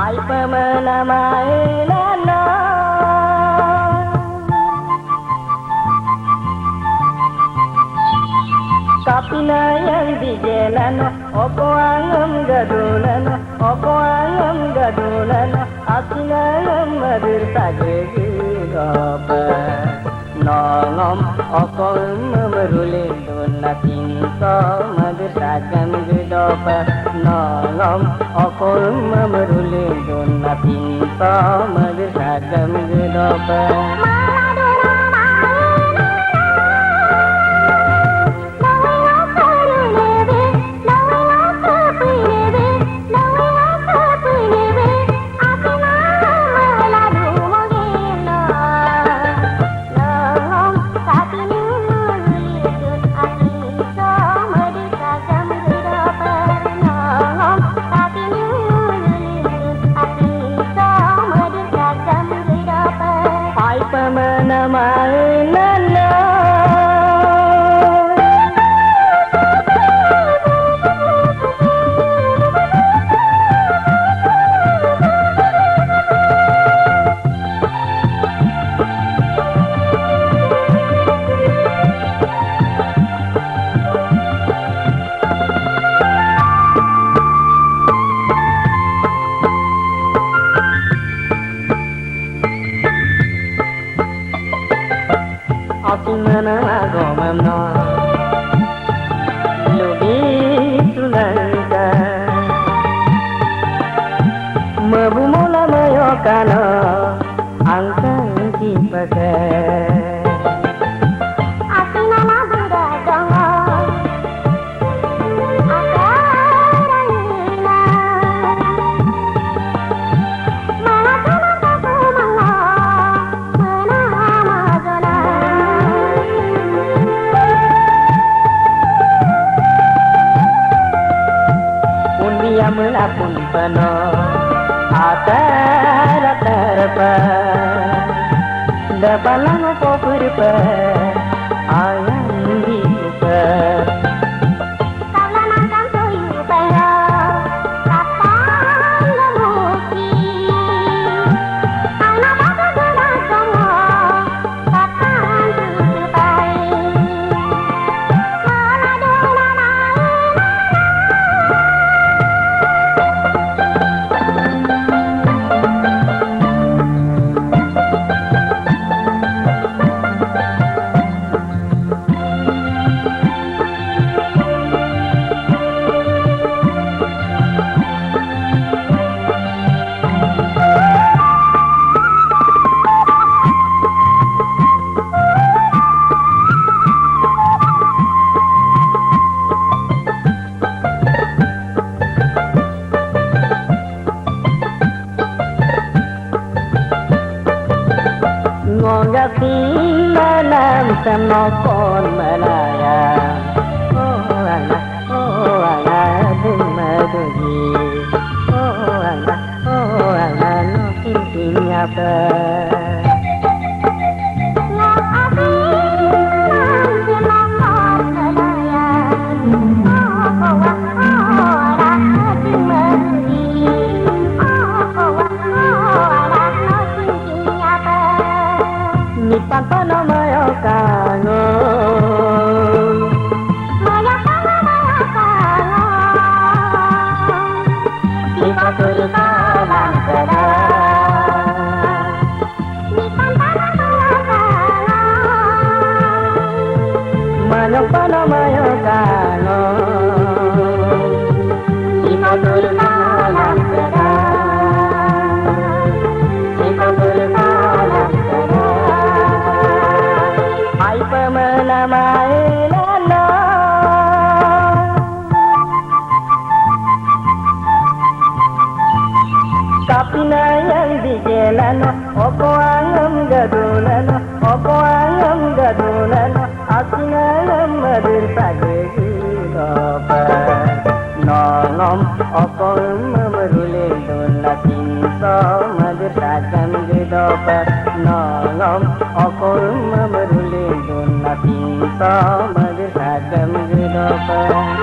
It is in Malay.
Hai pemana mainana Kapina yang dijelano Opo angam gadulano Opo angam gadulano Asina yang madir sagegapa Nongom opo memerulin duna tinta madir sagam gedapa Nongom opo memerulin duna tinta madir sagam gedapa Pemana mainana Asimana gomamno lubi sunanga mabumula mayokana angkang kipake Asimana budagongo akarangina malakana kakumanga menamazona Melapun penuh atar terpa dapalang popurpa ayam dipa kalau makan suyu pera kapal lemuki anak bapa guna semua kapal tutupai Ngagatin malam semokon malaya Oh anak dumadugi Oh anak no kintinya apa Tanpa mayo kango mayo kango kita cerita langkara di tanpa mayo kango mayo kango kita cerita langkara Pemana mainana Kapina yang dijelano Opo angam gadulano Opo angam gadulano Asina yang madir sagegapa Nongom opo memerulin duna tinta madir sagam gedapa Nongom opo memerulin duna tinta madir sagam gedapa